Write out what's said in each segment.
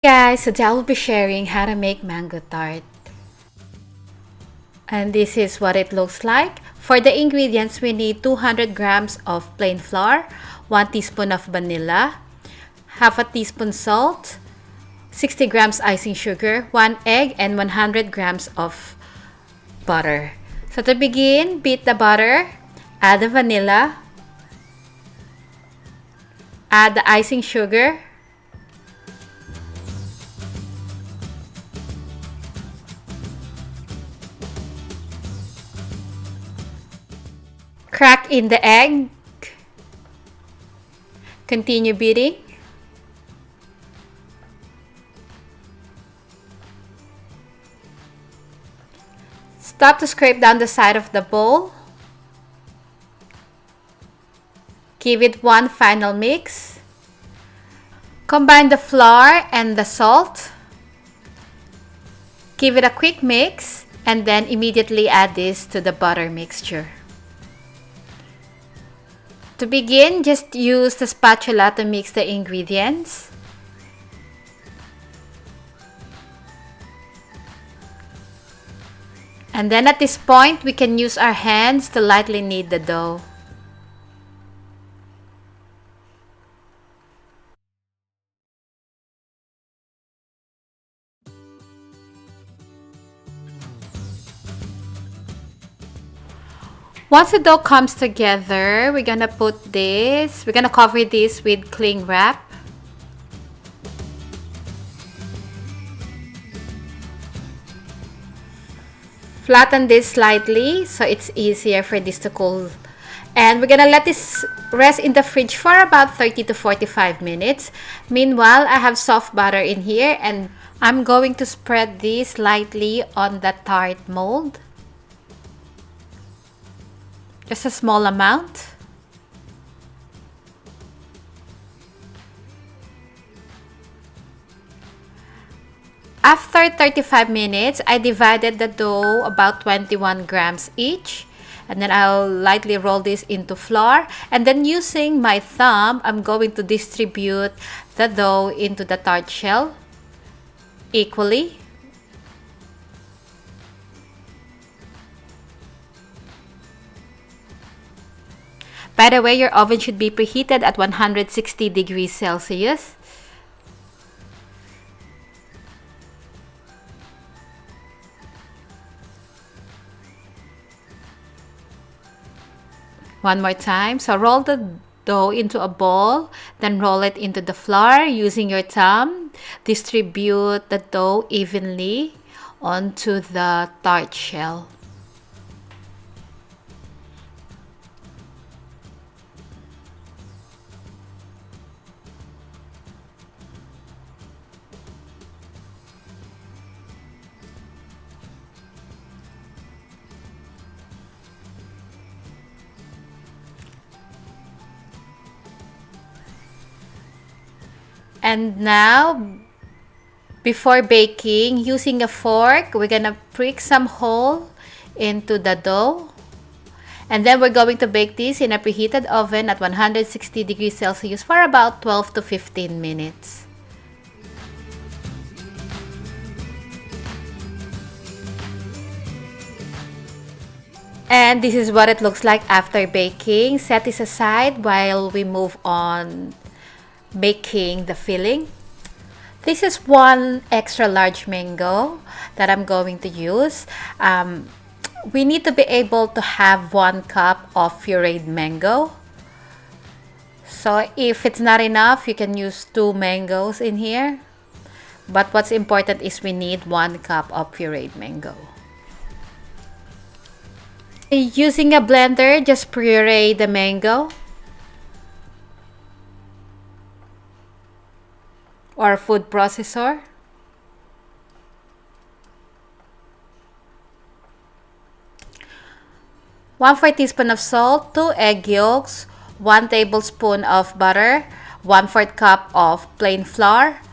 Guys, today I will be sharing how to make mango tart. And this is what it looks like. For the ingredients, we need 200 grams of plain flour, 1 teaspoon of vanilla, half a teaspoon salt, 60 grams icing sugar, 1 egg, and 100 grams of butter. So to begin, beat the butter, add the vanilla, add the icing sugar, crack in the egg, continue beating. Stop to scrape down the side of the bowl. Give it one final mix. Combine the flour and the salt. Give it a quick mix and then immediately add this to the butter mixture. To begin, just use the spatula to mix the ingredients. And then at this point, we can use our hands to lightly knead the dough. Once the dough comes together, we're gonna cover this with cling wrap. Flatten this slightly so it's easier for this to cool. And we're gonna let this rest in the fridge for about 30 to 45 minutes. Meanwhile, I have soft butter in here and I'm going to spread this lightly on the tart mold. Just a small amount. After 35 minutes, I divided the dough about 21 grams each. And then I'll lightly roll this into flour. And then using my thumb, I'm going to distribute the dough into the tart shell equally. By the way, your oven should be preheated at 160 degrees Celsius. One more time. So roll the dough into a ball, then roll it into the flour using your thumb. Distribute the dough evenly onto the tart shell. And now, before baking, using a fork, we're gonna prick some hole into the dough. And then we're going to bake this in a preheated oven at 160 degrees Celsius for about 12 to 15 minutes. And this is what it looks like after baking. Set this aside while we move on making the filling. This is one extra large mango that I'm going to use. We need to be able to have 1 cup of pureed mango. So if it's not enough, you can use 2 mangoes in here. But what's important is we need 1 cup of pureed mango. Using a blender, just puree the mango. Or food processor. One-fourth teaspoon of salt, 2 egg yolks, 1 tablespoon of butter, 1/4 cup of plain flour,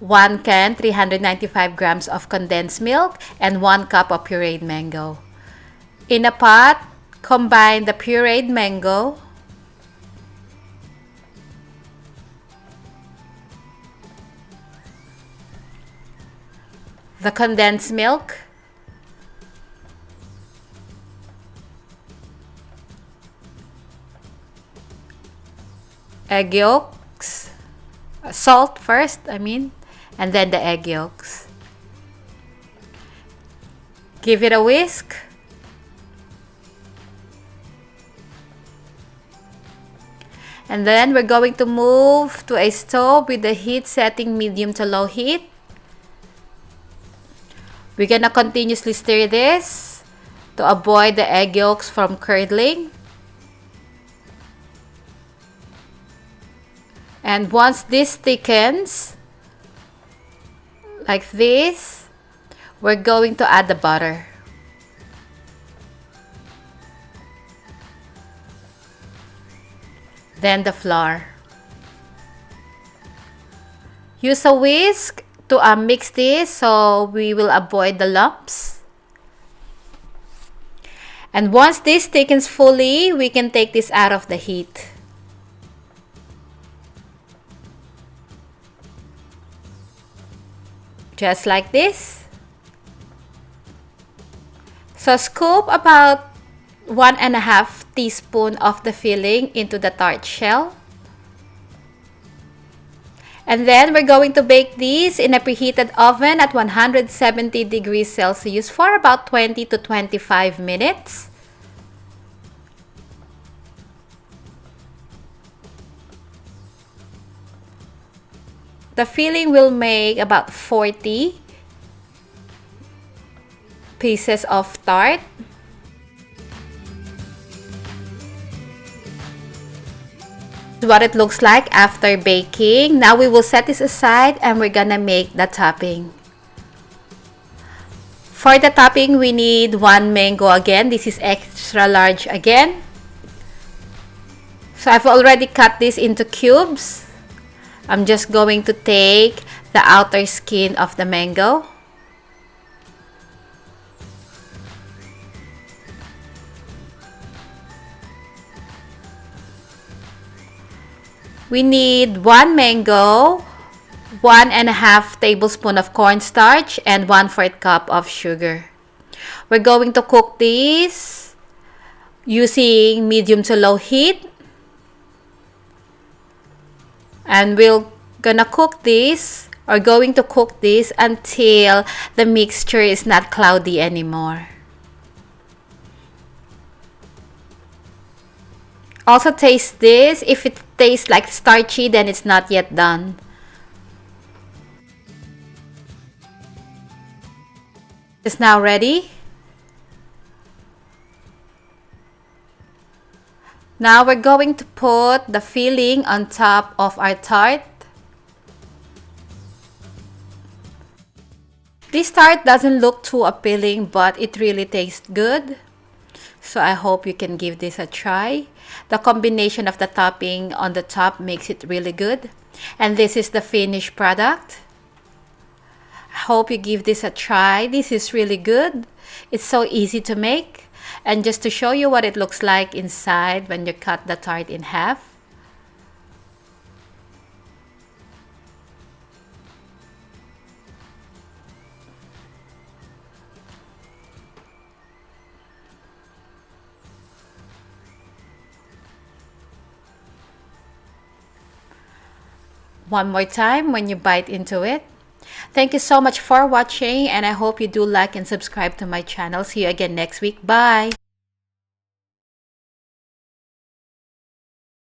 1 can 395 grams of condensed milk, and 1 cup of pureed mango. In a pot, combine the pureed mango, the condensed milk, egg yolks, salt first, and then the egg yolks. Give it a whisk. And then we're going to move to a stove with the heat setting medium to low heat. We're gonna continuously stir this to avoid the egg yolks from curdling. And once this thickens, like this, we're going to add the butter. Then the flour. Use a whisk to mix this so we will avoid the lumps. And once this thickens fully, we can take this out of the heat. Just like this. So scoop about 1.5 teaspoons of the filling into the tart shell. And then we're going to bake these in a preheated oven at 170 degrees Celsius for about 20 to 25 minutes. The filling will make about 40 pieces of tart. What it looks like after baking. Now we will set this aside and we're gonna make the topping. For the topping, we need 1 mango again. This is extra large again. So I've already cut this into cubes. I'm just going to take the outer skin of the mango. We need 1 mango, 1.5 tablespoons of cornstarch, and 1/4 cup of sugar. We're going to cook these using medium to low heat. And we're going to cook this until the mixture is not cloudy anymore. Also taste this. If it tastes like starchy, then it's not yet done. It's now ready. Now we're going to put the filling on top of our tart. This tart doesn't look too appealing, but it really tastes good. So I hope you can give this a try. The combination of the topping on the top makes it really good. And this is the finished product. I hope you give this a try. This is really good. It's so easy to make. And just to show you what it looks like inside when you cut the tart in half. One more time when you bite into it. Thank you so much for watching, and I hope you do like and subscribe to my channel. See you again next week. Bye!